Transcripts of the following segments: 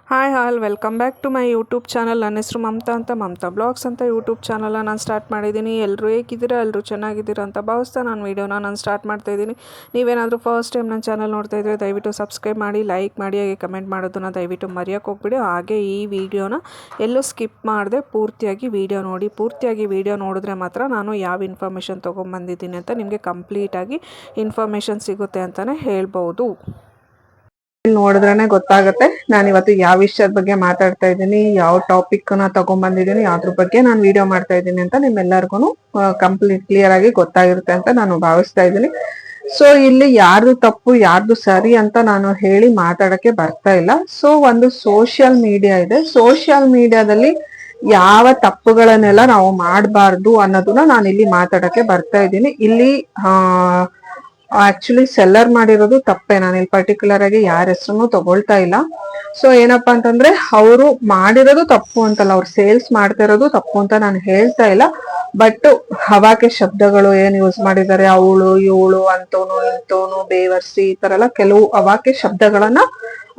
Hi all welcome back to my YouTube channel. ನನ್ನ ಹೆಸರು ಮಮತಾ ಅಂತ, ಮಮತಾ ಬ್ಲಾಗ್ಸ್ ಅಂತ ಯೂಟ್ಯೂಬ್ ಚಾನಲ್ನ ನಾನು ಸ್ಟಾರ್ಟ್ ಮಾಡಿದ್ದೀನಿ. ಎಲ್ಲರೂ ಹೇಗಿದ್ದೀರಾ, ಎಲ್ಲರೂ ಚೆನ್ನಾಗಿದ್ದೀರಾ ಅಂತ ಭಾವಿಸ್ತಾ ನಾನು ವೀಡಿಯೋನ ಸ್ಟಾರ್ಟ್ ಮಾಡ್ತಾಯಿದ್ದೀನಿ. ನೀವೇನಾದರೂ ಫಸ್ಟ್ ಟೈಮ್ ನನ್ನ ಚಾನಲ್ ನೋಡ್ತಾ ಇದ್ದರೆ ದಯವಿಟ್ಟು ಸಬ್ಸ್ಕ್ರೈಬ್ ಮಾಡಿ, ಲೈಕ್ ಮಾಡಿ, ಹಾಗೆ ಕಮೆಂಟ್ ಮಾಡೋದನ್ನ ದಯವಿಟ್ಟು ಮರೆಯೋಕ್ಕೆ ಹೋಗ್ಬಿಡಿ. ಹಾಗೆ ಈ ವಿಡಿಯೋನ ಎಲ್ಲೂ ಸ್ಕಿಪ್ ಮಾಡದೆ ಪೂರ್ತಿಯಾಗಿ ವಿಡಿಯೋ ನೋಡಿ. ಪೂರ್ತಿಯಾಗಿ ವಿಡಿಯೋ ನೋಡಿದ್ರೆ ಮಾತ್ರ ನಾನು ಯಾವ ಇನ್ಫಾರ್ಮೇಷನ್ ತೊಗೊಂಬಂದಿದ್ದೀನಿ ಅಂತ ನಿಮಗೆ ಕಂಪ್ಲೀಟಾಗಿ ಇನ್ಫಾರ್ಮೇಷನ್ ಸಿಗುತ್ತೆ ಅಂತಲೇ ಹೇಳ್ಬೋದು. ನೋಡಿದ್ರೇ ಗೊತ್ತಾಗುತ್ತೆ ನಾನು ಇವತ್ತು ಯಾವ ವಿಷಯದ ಬಗ್ಗೆ ಮಾತಾಡ್ತಾ ಇದ್ದೀನಿ, ಯಾವ ಟಾಪಿಕ್ ನ ತಗೊಂಡ್ಬಂದಿದ್ದೀನಿ, ಯಾವ್ದ್ರ ಬಗ್ಗೆ ನಾನು ವಿಡಿಯೋ ಮಾಡ್ತಾ ಇದ್ದೀನಿ ಅಂತ ನಿಮ್ಮೆಲ್ಲರಿಗೂ ಕಂಪ್ಲೀಟ್ ಕ್ಲಿಯರ್ ಆಗಿ ಗೊತ್ತಾಗಿರುತ್ತೆ ಅಂತ ನಾನು ಭಾವಿಸ್ತಾ ಇದ್ದೀನಿ. ಸೊ ಇಲ್ಲಿ ಯಾರ್ದು ತಪ್ಪು ಯಾರ್ದು ಸರಿ ಅಂತ ನಾನು ಹೇಳಿ ಮಾತಾಡಕ್ಕೆ ಬರ್ತಾ ಇಲ್ಲ. ಸೊ ಒಂದು ಸೋಷಿಯಲ್ ಮೀಡಿಯಾ ಇದೆ, ಸೋಷಿಯಲ್ ಮೀಡಿಯಾದಲ್ಲಿ ಯಾವ ತಪ್ಪುಗಳನ್ನೆಲ್ಲ ನಾವು ಮಾಡಬಾರ್ದು ಅನ್ನೋದನ್ನ ನಾನು ಇಲ್ಲಿ ಮಾತಾಡಕ್ಕೆ ಬರ್ತಾ ಇದ್ದೀನಿ. ಇಲ್ಲಿ ಆಕ್ಚುಲಿ ಸೆಲ್ಲರ್ ಮಾಡಿರೋದು ತಪ್ಪೇ, ನಾನು ಇಲ್ಲಿ ಪರ್ಟಿಕ್ಯುಲರ್ ಆಗಿ ಯಾರ ಹೆಸರು ತಗೊಳ್ತಾ ಇಲ್ಲ. ಸೊ ಏನಪ್ಪಾ ಅಂತಂದ್ರೆ ಅವರು ಮಾಡಿರೋದು ತಪ್ಪು ಅಂತಲ್ಲ, ಅವ್ರು ಸೇಲ್ಸ್ ಮಾಡ್ತಾ ಇರೋದು ತಪ್ಪು ಅಂತ ನಾನು ಹೇಳ್ತಾ ಇಲ್ಲ. ಬಟ್ ಹವಾಕೆ ಶಬ್ದಗಳು ಏನ್ ಯೂಸ್ ಮಾಡಿದ್ದಾರೆ, ಅವಳು ಇವಳು ಅಂತೋನು ಇಂತೋನು ಬೇವರ್ಸಿ ಈ ತರ ಎಲ್ಲ ಕೆಲವು ಹವಾಕೆ ಶಬ್ದಗಳನ್ನ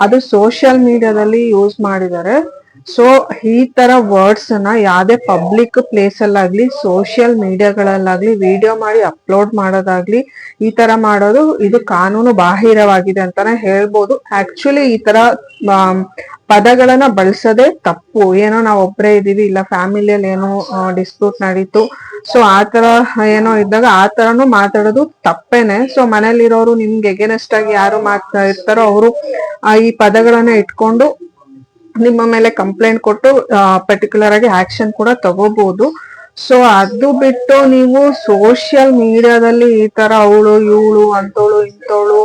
ಅದು ಸೋಷಿಯಲ್ ಮೀಡಿಯಾದಲ್ಲಿ ಯೂಸ್ ಮಾಡಿದ್ದಾರೆ. ಸೊ ಈ ತರ ವರ್ಡ್ಸ್ ನ ಯಾವ್ದೇ ಪಬ್ಲಿಕ್ ಪ್ಲೇಸ್ ಅಲ್ಲಾಗ್ಲಿ ಸೋಷಿಯಲ್ ಮೀಡಿಯಾಗಳಲ್ಲಾಗ್ಲಿ ವಿಡಿಯೋ ಮಾಡಿ ಅಪ್ಲೋಡ್ ಮಾಡೋದಾಗ್ಲಿ ಈ ತರ ಮಾಡೋದು ಇದು ಕಾನೂನು ಬಾಹಿರವಾಗಿದೆ ಅಂತಾನೆ ಹೇಳ್ಬೋದು. ಆಕ್ಚುಲಿ ಈ ತರ ಪದಗಳನ್ನ ಬಳಸೋದೇ ತಪ್ಪು. ಏನೋ ನಾವ್ ಒಬ್ರೇ ಇದೀವಿ, ಇಲ್ಲ ಫ್ಯಾಮಿಲಿಯಲ್ಲಿ ಏನೋ ಡಿಸ್ಪ್ಯೂಟ್ ನಡೀತು, ಸೊ ಆತರ ಏನೋ ಇದ್ದಾಗ ಆ ತರನು ಮಾತಾಡೋದು ತಪ್ಪೇನೆ. ಸೊ ಮನೇಲಿರೋರು ನಿಮ್ಗೆ ಎಗೇನೆಸ್ಟ್ ಆಗಿ ಯಾರು ಮಾತಾ ಇರ್ತಾರೋ ಅವರು ಈ ಪದಗಳನ್ನ ಇಟ್ಕೊಂಡು ನಿಮ್ಮ ಮೇಲೆ ಕಂಪ್ಲೇಂಟ್ ಕೊಟ್ಟು ಪರ್ಟಿಕ್ಯುಲರ್ ಆಗಿ ಆಕ್ಷನ್ ಕೂಡ ತಗೋಬಹುದು. ಸೊ ಅದು ಬಿಟ್ಟು ನೀವು ಸೋಷಿಯಲ್ ಮೀಡಿಯಾದಲ್ಲಿ ಈ ತರ ಅವಳು ಇವಳು ಅಂತೋಳು ಇಂತೋಳು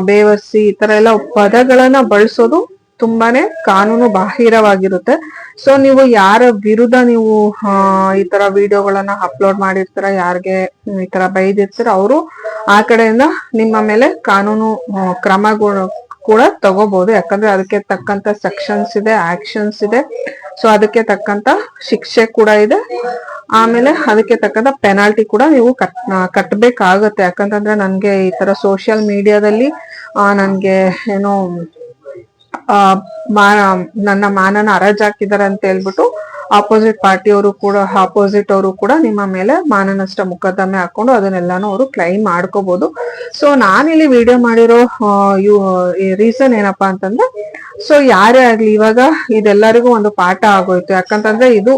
ಬೇವರ್ಸಿ ಈ ತರ ಎಲ್ಲ ಪದಗಳನ್ನ ಬಳಸೋದು ತುಂಬಾನೇ ಕಾನೂನು ಬಾಹಿರವಾಗಿರುತ್ತೆ. ಸೊ ನೀವು ಯಾರ ವಿರುದ್ಧ ನೀವು ಈ ತರ ವಿಡಿಯೋಗಳನ್ನ ಅಪ್ಲೋಡ್ ಮಾಡಿರ್ತೀರ, ಯಾರಿಗೆ ಈ ತರ ಬೈದಿರ್ತೀರ, ಅವರು ಆ ಕಡೆಯಿಂದ ನಿಮ್ಮ ಮೇಲೆ ಕಾನೂನು ಕ್ರಮಗಳು ಕೂಡ ತಗೋಬಹುದು. ಯಾಕಂದ್ರೆ ಅದಕ್ಕೆ ತಕ್ಕಂತ ಸೆಕ್ಷನ್ಸ್ ಇದೆ, ಆಕ್ಷನ್ಸ್ ಇದೆ. ಸೊ ಅದಕ್ಕೆ ತಕ್ಕಂತ ಶಿಕ್ಷೆ ಕೂಡ ಇದೆ. ಆಮೇಲೆ ಅದಕ್ಕೆ ತಕ್ಕಂತ ಪೆನಾಲ್ಟಿ ಕೂಡ ನೀವು ಕಟ್ಬೇಕಾಗತ್ತೆ. ಯಾಕಂತಂದ್ರೆ ನನ್ಗೆ ಈ ತರ ಸೋಷಿಯಲ್ ಮೀಡಿಯಾದಲ್ಲಿ ನನ್ಗೆ ಏನೋ ನನ್ನ ಮಾನನ ಹರಾಜಾಕಿದ್ದಾರೆ ಅಂತ ಹೇಳ್ಬಿಟ್ಟು ಆಪೋಸಿಟ್ ಪಾರ್ಟಿಯವರು ಕೂಡ ಅವರು ಕೂಡ ನಿಮ್ಮ ಮೇಲೆ ಮಾನನಷ್ಟ ಮೊಕದ್ದಮೆ ಹಾಕೊಂಡು ಅದನ್ನೆಲ್ಲಾನು ಅವರು ಕ್ಲೈಮ್ ಮಾಡ್ಕೋಬಹುದು. ಸೊ ನಾನಿಲ್ಲಿ ವಿಡಿಯೋ ಮಾಡಿರೋ ರೀಸನ್ ಏನಪ್ಪಾ ಅಂತಂದ್ರೆ, ಸೊ ಯಾರೇ ಆಗ್ಲಿ ಇವಾಗ ಇದೆಲ್ಲರಿಗೂ ಒಂದು ಪಾಠ ಆಗೋಯ್ತು. ಯಾಕಂತಂದ್ರೆ ಇದು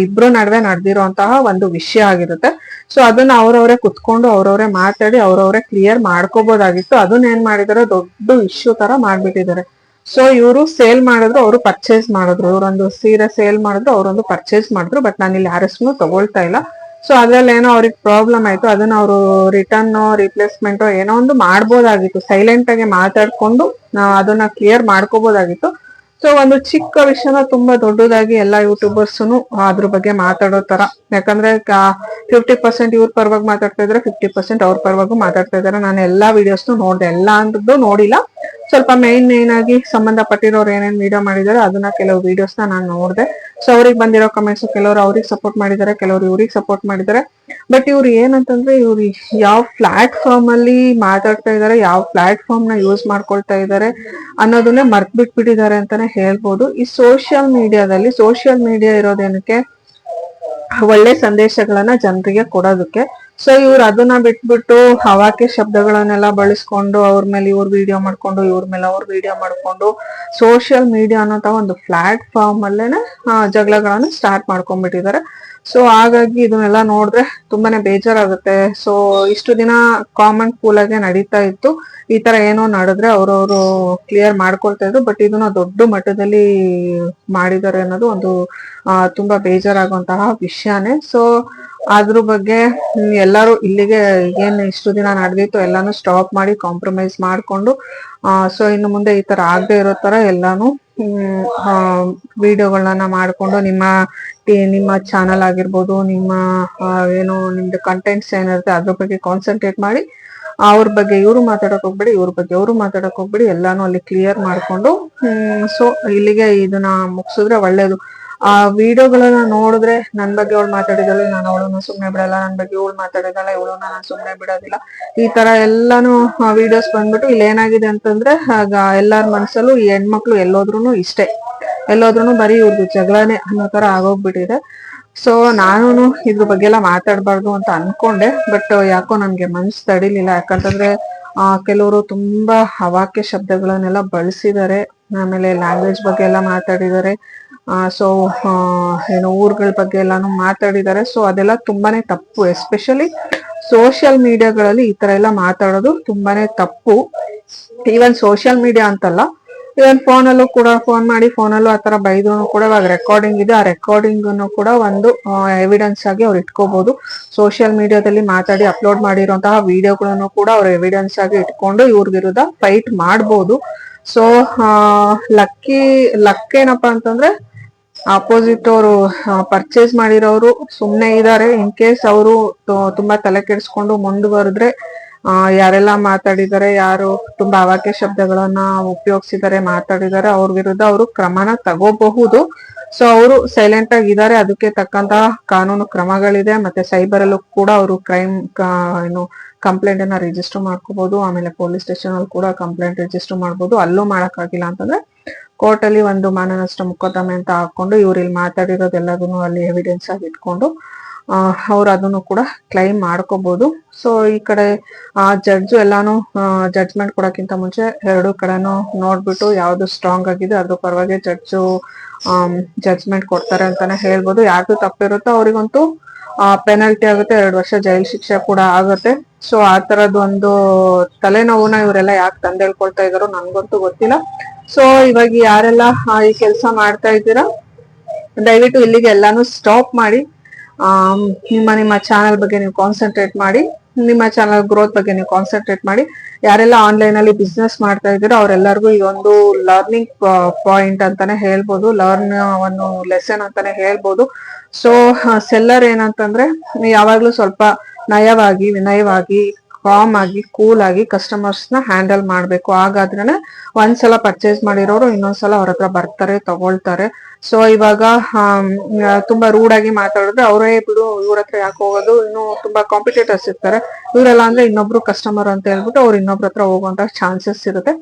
ಇಬ್ರು ನಡುವೆ ನಡೆದಿರುವಂತಹ ಒಂದು ವಿಷಯ ಆಗಿರುತ್ತೆ. ಸೊ ಅದನ್ನ ಅವ್ರವ್ರೆ ಕುತ್ಕೊಂಡು ಅವ್ರವ್ರೆ ಮಾತಾಡಿ ಅವ್ರವ್ರೆ ಕ್ಲಿಯರ್ ಮಾಡ್ಕೋಬಹುದಾಗಿತ್ತು. ಅದನ್ನ ಏನ್ ಮಾಡಿದಾರೆ, ದೊಡ್ಡ ಇಶ್ಯೂ ತರ ಮಾಡ್ಬಿಟ್ಟಿದ್ದಾರೆ. ಸೊ ಇವರು ಸೇಲ್ ಮಾಡಿದ್ರು, ಅವರು ಪರ್ಚೇಸ್ ಮಾಡಿದ್ರು. ಇವರೊಂದು ಸೀರೆ ಸೇಲ್ ಮಾಡಿದ್ರು, ಅವರೊಂದು ಪರ್ಚೇಸ್ ಮಾಡಿದ್ರು. ಬಟ್ ನಾನು ಇಲ್ಲಿ ಯಾರಷ್ಟು ತಗೊಳ್ತಾ ಇಲ್ಲ. ಸೊ ಅದ್ರಲ್ಲಿ ಏನೋ ಅವ್ರಿಗೆ ಪ್ರಾಬ್ಲಮ್ ಆಯ್ತು, ಅದನ್ನ ಅವರು ರಿಟರ್ನ್ ರಿಪ್ಲೇಸ್ಮೆಂಟ್ ಏನೋ ಒಂದು ಮಾಡ್ಬೋದಾಗಿತ್ತು. ಸೈಲೆಂಟ್ ಆಗಿ ಮಾತಾಡ್ಕೊಂಡು ಅದನ್ನ ಕ್ಲಿಯರ್ ಮಾಡ್ಕೋಬಹುದಾಗಿತ್ತು. ಸೊ ಒಂದು ಚಿಕ್ಕ ವಿಷಯನ ತುಂಬಾ ದೊಡ್ಡದಾಗಿ ಎಲ್ಲಾ ಯೂಟ್ಯೂಬರ್ಸ್ನು ಅದ್ರ ಬಗ್ಗೆ ಮಾತಾಡೋ ತರ. ಯಾಕಂದ್ರೆ 50% ಇವ್ರ ಪರವಾಗಿ ಮಾತಾಡ್ತಾ ಇದ್ರೆ 50% ಅವ್ರ ಪರವಾಗೂ ಮಾತಾಡ್ತಾ ಇದಾರೆ. ನಾನು ಎಲ್ಲಾ ವಿಡಿಯೋಸ್ನು ನೋಡ್ದೆ, ಎಲ್ಲ ಅಂದ್ರದ್ದು ನೋಡಿಲ್ಲ. ಸ್ವಲ್ಪ ಮೇನ್ ಆಗಿ ಸಂಬಂಧಪಟ್ಟಿರೋರು ಏನೇನ್ ವಿಡಿಯೋ ಮಾಡಿದಾರೆ ಅದನ್ನ ಕೆಲವು ವಿಡಿಯೋಸ್ನ ನಾನು ನೋಡ್ದೆ. ಸೊ ಅವ್ರಿಗೆ ಬಂದಿರೋ ಕಮೆಂಟ್ಸ್ ಕೆಲವರು ಅವ್ರಿಗೆ ಸಪೋರ್ಟ್ ಮಾಡಿದ್ದಾರೆ, ಕೆಲವರು ಇವ್ರಿಗೆ ಸಪೋರ್ಟ್ ಮಾಡಿದ್ದಾರೆ. ಬಟ್ ಇವ್ರು ಏನಂತಂದ್ರೆ ಇವ್ರು ಯಾವ ಪ್ಲಾಟ್ಫಾರ್ಮ್ ಅಲ್ಲಿ ಮಾತಾಡ್ತಾ ಇದಾರೆ, ಯಾವ ಪ್ಲಾಟ್ಫಾರ್ಮ್ ನ ಯೂಸ್ ಮಾಡ್ಕೊಳ್ತಾ ಇದಾರೆ ಅನ್ನೋದನ್ನೇ ಮರ್ತ್ ಬಿಟ್ಬಿಟ್ಟಿದ್ದಾರೆ ಅಂತಾನೆ ಹೇಳ್ಬೋದು. ಈ ಸೋಷಿಯಲ್ ಮೀಡಿಯಾ ಇರೋದೇನಕ್ಕೆ, ಒಳ್ಳೆ ಸಂದೇಶಗಳನ್ನ ಜನರಿಗೆ ಕೊಡೋದಕ್ಕೆ. ಸೊ ಇವ್ರು ಅದನ್ನ ಬಿಟ್ಬಿಟ್ಟು ಹವಾಕೆ ಶಬ್ದಗಳನ್ನೆಲ್ಲ ಬಳಸ್ಕೊಂಡು ಅವ್ರ ಮೇಲೆ ಇವ್ರು ವಿಡಿಯೋ ಮಾಡ್ಕೊಂಡು, ಇವ್ರ ಮೇಲೆ ಅವ್ರು ವಿಡಿಯೋ ಮಾಡ್ಕೊಂಡು ಸೋಷಿಯಲ್ ಮೀಡಿಯಾ ಅನ್ನೋ ಒಂದು ಪ್ಲಾಟ್ಫಾರ್ಮ್ ಅಲ್ಲೇನೆ ಜಗಳಗಳನ್ನ ಸ್ಟಾರ್ಟ್ ಮಾಡ್ಕೊಂಡ್ಬಿಟ್ಟಿದ್ದಾರೆ. ಸೊ ಹಾಗಾಗಿ ಇದನ್ನೆಲ್ಲ ನೋಡಿದ್ರೆ ತುಂಬಾನೇ ಬೇಜಾರಾಗುತ್ತೆ. ಸೊ ಇಷ್ಟು ದಿನ ಕಾಮನ್ ಕೂಲ್ ಆಗಿ ನಡೀತಾ ಇತ್ತು. ಈ ತರ ಏನೋ ನಡೆದ್ರೆ ಅವ್ರವ್ರು ಕ್ಲಿಯರ್ ಮಾಡ್ಕೊಳ್ತಾ ಇದ್ರು. ಬಟ್ ಇದನ್ನ ದೊಡ್ಡ ಮಟ್ಟದಲ್ಲಿ ಮಾಡಿದ್ದಾರೆ ಅನ್ನೋದು ಒಂದು ತುಂಬಾ ಬೇಜಾರಾಗುವಂತಹ ವಿಷಯನೇ. ಸೊ ಅದ್ರ ಬಗ್ಗೆ ಎಲ್ಲರೂ ಇಲ್ಲಿಗೆ ಏನ್ ಇಷ್ಟು ದಿನ ನಡೆದಿತ್ತು ಎಲ್ಲಾನು ಸ್ಟಾಪ್ ಮಾಡಿ ಕಾಂಪ್ರಮೈಸ್ ಮಾಡ್ಕೊಂಡು ಸೊ ಇನ್ನು ಮುಂದೆ ಈ ತರ ಆಗದೆ ಇರೋ ತರ ಎಲ್ಲಾನು ವಿಡಿಯೋಗಳನ್ನ ಮಾಡ್ಕೊಂಡು ನಿಮ್ಮ ಚಾನಲ್ ಆಗಿರ್ಬೋದು, ನಿಮ್ಮ ಏನೋ ನಿಮ್ದು ಕಂಟೆಂಟ್ಸ್ ಏನಿರುತ್ತೆ ಅದ್ರ ಬಗ್ಗೆ ಕಾನ್ಸಂಟ್ರೇಟ್ ಮಾಡಿ ಅವ್ರ ಬಗ್ಗೆ ಇವ್ರು ಮಾತಾಡಕ್ ಹೋಗ್ಬೇಡಿ, ಇವ್ರ ಬಗ್ಗೆ ಅವ್ರು ಮಾತಾಡಕ್ ಹೋಗ್ಬೇಡಿ, ಎಲ್ಲಾನು ಅಲ್ಲಿ ಕ್ಲಿಯರ್ ಮಾಡ್ಕೊಂಡು ಸೊ ಇಲ್ಲಿಗೆ ಇದನ್ನ ಮುಗಿಸಿದ್ರೆ ಒಳ್ಳೇದು. ಆ ವಿಡಿಯೋಗಳನ್ನ ನೋಡಿದ್ರೆ ನನ್ ಬಗ್ಗೆ ಅವಳು ಮಾತಾಡಿದಾಳೆ, ನಾನು ಅವಳನ್ನ ಸುಮ್ನೆ ಬಿಡಲ್ಲ, ನನ್ ಬಗ್ಗೆ ಇವಳು ಮಾತಾಡಿದಾಳೆ, ಇವಳನ್ನ ನಾನು ಸುಮ್ನೆ ಬಿಡೋದಿಲ್ಲ, ಈ ತರ ಎಲ್ಲಾನು ವಿಡಿಯೋಸ್ ಬಂದ್ಬಿಟ್ಟು ಇಲ್ಲಿ ಏನಾಗಿದೆ ಅಂತಂದ್ರೆ ಆಗ ಎಲ್ಲಾರ ಮನ್ಸಲ್ಲೂ ಈ ಹೆಣ್ಮಕ್ಳು ಎಲ್ಲೋದ್ರೂ ಇಷ್ಟೇ. ಎಲ್ಲೋದ್ರೂ ಬರೀ ಇವ್ರದ್ದು ಜಗಳನೆ ಅನ್ನೋ ತರ ಆಗೋಗ್ಬಿಟ್ಟಿದೆ. ಸೊ ನಾನು ಇದ್ರ ಬಗ್ಗೆ ಎಲ್ಲ ಮಾತಾಡ್ಬಾರ್ದು ಅಂತ ಅನ್ಕೊಂಡೆ, ಬಟ್ ಯಾಕೋ ನನ್ಗೆ ಮನ್ಸು ತಡಿಲಿಲ್ಲ. ಯಾಕಂತಂದ್ರೆ ಕೆಲವರು ತುಂಬಾ ಅವಾಕ್ಯ ಶಬ್ದಗಳನ್ನೆಲ್ಲ ಬಳಸಿದ್ದಾರೆ, ಆಮೇಲೆ ಲ್ಯಾಂಗ್ವೇಜ್ ಬಗ್ಗೆ ಎಲ್ಲ ಮಾತಾಡಿದ್ದಾರೆ. ಸೊ ಏನು ಊರುಗಳ ಬಗ್ಗೆ ಎಲ್ಲಾನು ಮಾತಾಡಿದ್ದಾರೆ. ಸೊ ಅದೆಲ್ಲ ತುಂಬಾನೇ ತಪ್ಪು. ಎಸ್ಪೆಷಲಿ ಸೋಷಿಯಲ್ ಮೀಡಿಯಾಗಳಲ್ಲಿ ಈ ತರ ಎಲ್ಲ ಮಾತಾಡೋದು ತುಂಬಾನೇ ತಪ್ಪು. ಈವನ್ ಸೋಷಿಯಲ್ ಮೀಡಿಯಾ ಅಂತಲ್ಲ, ಇವನ್ ಫೋನಲ್ಲೂ ಕೂಡ ಫೋನ್ ಮಾಡಿ ಫೋನಲ್ಲೂ ಆತರ ಬೈದ್ರು ಕೂಡ ಇವಾಗ ರೆಕಾರ್ಡಿಂಗ್ ಇದೆ. ಆ ರೆಕಾರ್ಡಿಂಗ್ ಅನ್ನು ಕೂಡ ಒಂದು ಎವಿಡೆನ್ಸ್ ಆಗಿ ಅವ್ರು ಇಟ್ಕೋಬಹುದು. ಸೋಷಿಯಲ್ ಮೀಡಿಯಾದಲ್ಲಿ ಮಾತಾಡಿ ಅಪ್ಲೋಡ್ ಮಾಡಿರುವಂತಹ ವಿಡಿಯೋಗಳನ್ನು ಕೂಡ ಅವ್ರು ಎವಿಡೆನ್ಸ್ ಆಗಿ ಇಟ್ಕೊಂಡು ಇವ್ರ ವಿರುದ್ಧ ಫೈಟ್ ಮಾಡ್ಬೋದು. ಸೊ ಲಕ್ ಏನಪ್ಪಾ ಅಂತಂದ್ರೆ ಆಪೋಸಿಟ್ ಅವರು ಪರ್ಚೇಸ್ ಮಾಡಿರೋರು ಸುಮ್ನೆ ಇದಾರೆ. ಇನ್ ಕೇಸ್ ಅವರು ತುಂಬಾ ತಲೆ ಕೆಡಿಸ್ಕೊಂಡು ಮುಂದುವರೆದ್ರೆ ಯಾರೆಲ್ಲ ಮಾತಾಡಿದ್ದಾರೆ, ಯಾರು ತುಂಬಾ ಅವಾಕ್ಯ ಶಬ್ದಗಳನ್ನ ಉಪಯೋಗಿಸಿದ್ದಾರೆ, ಮಾತಾಡಿದ್ದಾರೆ, ಅವ್ರ ವಿರುದ್ಧ ಅವರು ಕ್ರಮನ ತಗೋಬಹುದು. ಸೊ ಅವರು ಸೈಲೆಂಟ್ ಆಗಿದ್ದಾರೆ. ಅದಕ್ಕೆ ತಕ್ಕಂತಹ ಕಾನೂನು ಕ್ರಮಗಳಿದೆ. ಮತ್ತೆ ಸೈಬರ್ ಅಲ್ಲೂ ಕೂಡ ಅವರು ಕ್ರೈಮ್ ಏನು ಕಂಪ್ಲೇಂಟ್ ಅನ್ನ ರಿಜಿಸ್ಟರ್ ಮಾಡ್ಕೋಬಹುದು. ಆಮೇಲೆ ಪೊಲೀಸ್ ಸ್ಟೇಷನ್ ಅಲ್ಲಿ ಕೂಡ ಕಂಪ್ಲೇಂಟ್ ರಿಜಿಸ್ಟರ್ ಮಾಡ್ಬೋದು. ಅಲ್ಲೂ ಮಾಡಕ್ಕಾಗಿಲ್ಲ ಅಂತಂದ್ರೆ ಕೋರ್ಟ್ ಅಲ್ಲಿ ಒಂದು ಮಾನನಷ್ಟ ಮೊಕದ್ದಮೆ ಅಂತ ಹಾಕೊಂಡು ಇವ್ರು ಇಲ್ಲಿ ಮಾತಾಡಿರೋದೆಲ್ಲದನ್ನು ಅಲ್ಲಿ ಎವಿಡೆನ್ಸ್ ಆಗಿ ಇಟ್ಕೊಂಡು ಅವ್ರು ಅದನ್ನು ಕೂಡ ಕ್ಲೈಮ್ ಮಾಡ್ಕೋಬಹುದು. ಸೊ ಈ ಕಡೆ ಜಡ್ಜು ಎಲ್ಲಾನು ಜಡ್ಜ್ಮೆಂಟ್ ಕೊಡಕ್ಕಿಂತ ಮುಂಚೆ ಎರಡು ಕಡೆನೂ ನೋಡ್ಬಿಟ್ಟು ಯಾವ್ದು ಸ್ಟ್ರಾಂಗ್ ಆಗಿದೆ ಅದ್ರ ಪರವಾಗಿ ಜಡ್ಜು ಜಡ್ಜ್ಮೆಂಟ್ ಕೊಡ್ತಾರೆ ಅಂತಾನೆ ಹೇಳ್ಬೋದು. ಯಾರ್ದು ತಪ್ಪಿರುತ್ತೋ ಅವ್ರಿಗಂತೂ ಪೆನಲ್ಟಿ ಆಗುತ್ತೆ, 2 ವರ್ಷ ಜೈಲ್ ಶಿಕ್ಷೆ ಕೂಡ ಆಗುತ್ತೆ. ಸೊ ಆ ತರದ್ ಒಂದು ತಲೆನೋವನ್ನ ಇವರೆಲ್ಲ ಯಾಕೆ ತಂದೇಳ್ಕೊಳ್ತಾ ಇದಾರೋ ನನ್ಗಂತೂ ಗೊತ್ತಿಲ್ಲ. ಸೊ ಇವಾಗ ಯಾರೆಲ್ಲ ಈ ಕೆಲಸ ಮಾಡ್ತಾ ಇದ್ದೀರಾ, ದಯವಿಟ್ಟು ಇಲ್ಲಿಗೆ ಎಲ್ಲಾನು ಸ್ಟಾಪ್ ಮಾಡಿ ನಿಮ್ಮ ಚಾನಲ್ ಬಗ್ಗೆ ನೀವು ಕಾನ್ಸಂಟ್ರೇಟ್ ಮಾಡಿ, ನಿಮ್ಮ ಚಾನಲ್ ಗ್ರೋತ್ ಬಗ್ಗೆ ನೀವು ಕಾನ್ಸಂಟ್ರೇಟ್ ಮಾಡಿ. ಯಾರೆಲ್ಲ ಆನ್ಲೈನ್ ಅಲ್ಲಿ ಬಿಸ್ನೆಸ್ ಮಾಡ್ತಾ ಇದ್ದೀರಾ ಅವರೆಲ್ಲರಿಗೂ ಈ ಒಂದು ಲರ್ನಿಂಗ್ ಪಾಯಿಂಟ್ ಅಂತಾನೆ ಹೇಳ್ಬೋದು, ಒಂದು ಲೆಸನ್ ಅಂತಾನೆ ಹೇಳ್ಬೋದು. ಸೊ ಸೆಲ್ಲರ್ ಏನಂತಂದ್ರೆ ಯಾವಾಗ್ಲೂ ಸ್ವಲ್ಪ ನಯವಾಗಿ, ವಿನಯವಾಗಿ, ಕಾಮ್ ಆಗಿ, ಕೂಲ್ ಆಗಿ ಕಸ್ಟಮರ್ಸ್ ನ ಹ್ಯಾಂಡಲ್ ಮಾಡ್ಬೇಕು. ಹಾಗಾದ್ರೇನೆ ಒಂದ್ಸಲ ಪರ್ಚೇಸ್ ಮಾಡಿರೋರು ಇನ್ನೊಂದ್ಸಲ ಅವ್ರ ಹತ್ರ ಬರ್ತಾರೆ, ತಗೊಳ್ತಾರೆ. ಸೊ ಇವಾಗ ತುಂಬಾ ರೂಡ್ ಆಗಿ ಮಾತಾಡಿದ್ರೆ ಅವರೇ ಬಿಡು ಇವ್ರ ಹತ್ರ ಯಾಕೆ ಹೋಗೋದು, ಇನ್ನು ತುಂಬಾ ಕಾಂಪಿಟೇಟರ್ಸ್ ಇರ್ತಾರೆ, ಇವರೆಲ್ಲ ಅಂದ್ರೆ ಇನ್ನೊಬ್ರು ಕಸ್ಟಮರ್ ಅಂತ ಹೇಳ್ಬಿಟ್ಟು ಅವ್ರು ಇನ್ನೊಬ್ರ ಹತ್ರ ಹೋಗುವಂತ ಚಾನ್ಸಸ್ ಇರುತ್ತೆ.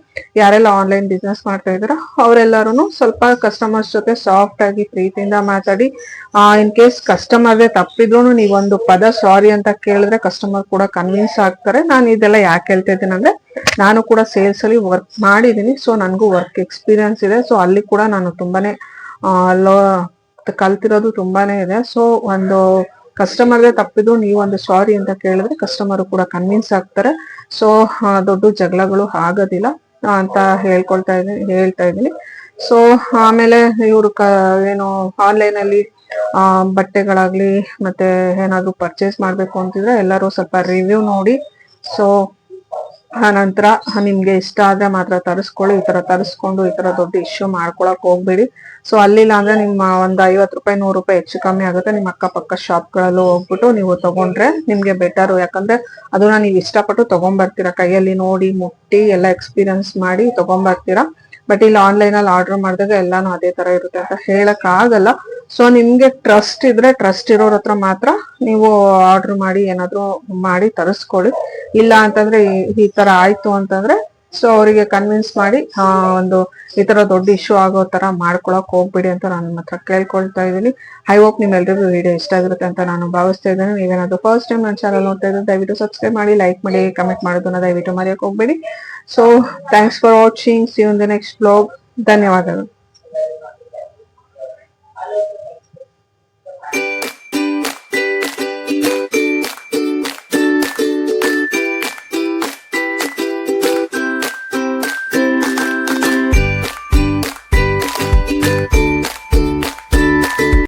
ಯಾರೆಲ್ಲ ಆನ್ಲೈನ್ ಬಿಸ್ನೆಸ್ ಮಾಡ್ತಾ ಇದಾರೋ ಅವರೆಲ್ಲರೂ ಸ್ವಲ್ಪ ಕಸ್ಟಮರ್ಸ್ ಜೊತೆ ಸಾಫ್ಟ್ ಆಗಿ ಪ್ರೀತಿಯಿಂದ ಮಾತಾಡಿ. ಇನ್ ಕೇಸ್ ಕಸ್ಟಮರ್ಗೆ ತಪ್ಪಿದ್ರು ನೀವೊಂದು ಪದ ಸಾರಿ ಅಂತ ಕೇಳಿದ್ರೆ ಕಸ್ಟಮರ್ ಕೂಡ ಕನ್ವಿನ್ಸ್ ಆಗ್ತಾರೆ. ನಾನು ಇದೆಲ್ಲ ಯಾಕೆ ಹೇಳ್ತಾ ಇದ್ದೀನಿ ಅಂದ್ರೆ ನಾನು ಕೂಡ ಸೇಲ್ಸ್ ಅಲ್ಲಿ ವರ್ಕ್ ಮಾಡಿದೀನಿ. ಸೊ ನನ್ಗೂ ವರ್ಕ್ ಎಕ್ಸ್ಪೀರಿಯನ್ಸ್ ಇದೆ. ಸೊ ಅಲ್ಲಿ ಕೂಡ ನಾನು ತುಂಬಾನೇ ಕಲ್ತಿರೋದು ತುಂಬಾನೇ ಇದೆ. ಸೊ ಒಂದು ಕಸ್ಟಮರ್ಗೆ ತಪ್ಪಿದ್ದು ನೀವು ಒಂದು ಸಾರಿ ಅಂತ ಕೇಳಿದ್ರೆ ಕಸ್ಟಮರ್ ಕೂಡ ಕನ್ವಿನ್ಸ್ ಆಗ್ತಾರೆ. ಸೊ ದೊಡ್ಡ ಜಗಳಗಳು ಆಗೋದಿಲ್ಲ ಅಂತ ಹೇಳ್ತಾ ಇದೀನಿ. ಸೊ ಆಮೇಲೆ ಇವರು ಏನು ಆನ್ಲೈನ್ ಅಲ್ಲಿ ಬಟ್ಟೆಗಳಾಗ್ಲಿ ಮತ್ತೆ ಏನಾದ್ರು ಪರ್ಚೇಸ್ ಮಾಡ್ಬೇಕು ಅಂತಿದ್ರೆ ಎಲ್ಲರೂ ಸ್ವಲ್ಪ ರಿವ್ಯೂ ನೋಡಿ. ಸೊ ನಂತರ ನಿಮ್ಗೆ ಇಷ್ಟ ಆದ್ರೆ ಮಾತ್ರ ತರಿಸ್ಕೊಳ್ಳಿ. ಈ ತರ ತರಿಸ್ಕೊಂಡು ಈ ತರ ದೊಡ್ಡ ಇಶ್ಯೂ ಮಾಡ್ಕೊಳಕ್ ಹೋಗ್ಬೇಡಿ. ಸೊ ಅಲ್ಲಿಲ್ಲ ಅಂದ್ರೆ ನಿಮ್ಮ ಒಂದ್ 50 ರೂಪಾಯಿ 100 ರೂಪಾಯಿ ಹೆಚ್ಚು ಕಮ್ಮಿ ಆಗುತ್ತೆ. ನಿಮ್ಮ ಅಕ್ಕಪಕ್ಕ ಶಾಪ್ ಗಳಲ್ಲೂ ಹೋಗ್ಬಿಟ್ಟು ನೀವು ತಗೊಂಡ್ರೆ ನಿಮ್ಗೆ ಬೆಟರ್. ಯಾಕಂದ್ರೆ ಅದನ್ನ ನೀವು ಇಷ್ಟಪಟ್ಟು ತಗೊಂಡ್ಬರ್ತೀರಾ, ಕೈಯಲ್ಲಿ ನೋಡಿ ಮುಟ್ಟಿ ಎಲ್ಲ ಎಕ್ಸ್ಪೀರಿಯನ್ಸ್ ಮಾಡಿ ತಗೊಂಡ್ಬರ್ತೀರಾ. ಬಟ್ ಇಲ್ಲಿ ಆನ್ಲೈನ್ ಅಲ್ಲಿ ಆರ್ಡರ್ ಮಾಡಿದಾಗ ಎಲ್ಲಾನು ಅದೇ ತರ ಇರುತ್ತೆ ಅಂತ ಹೇಳಕ್ ಆಗಲ್ಲ. ಸೊ ನಿಮ್ಗೆ ಟ್ರಸ್ಟ್ ಇದ್ರೆ ಟ್ರಸ್ಟ್ ಇರೋರ ಹತ್ರ ಮಾತ್ರ ನೀವು ಆರ್ಡರ್ ಮಾಡಿ ಏನಾದ್ರು ಮಾಡಿ ತರಿಸ್ಕೊಳ್ಳಿ. ಇಲ್ಲ ಅಂತಂದ್ರೆ ಈ ತರ ಆಯ್ತು ಅಂತಂದ್ರೆ ಸೊ ಅವರಿಗೆ ಕನ್ವಿನ್ಸ್ ಮಾಡಿ ಒಂದು ಈ ತರ ದೊಡ್ಡ ಇಶ್ಯೂ ಆಗೋ ತರ ಮಾಡ್ಕೊಳಕ್ ಹೋಗ್ಬಿಡಿ ಅಂತ ನಾನು ಮಾತ್ರ ಕೇಳ್ಕೊಳ್ತಾ ಇದ್ದೀನಿ. ಐ ಹೋಪ್ ನಿಮ್ಮೆಲ್ರಿಗೂ ವಿಡಿಯೋ ಇಷ್ಟ ಆಗಿರುತ್ತೆ ಅಂತ ನಾನು ಭಾವಿಸ್ತಾ ಇದ್ದೇನೆ. ನೀವೇನಾದ್ರು ಫಸ್ಟ್ ಟೈಮ್ ನನ್ನ ಚಾನಲ್ ನೋಡ್ತಾ ಇದ್ರೆ ದಯವಿಟ್ಟು ಸಬ್ಸ್ಕ್ರೈಬ್ ಮಾಡಿ, ಲೈಕ್ ಮಾಡಿ, ಕಮೆಂಟ್ ಮಾಡೋದನ್ನ ದಯವಿಟ್ಟು ಮರೆಯಕ್ ಹೋಗ್ಬೇಡಿ. So thanks for watching. See you in the next blog. ಧನ್ಯವಾದಗಳು.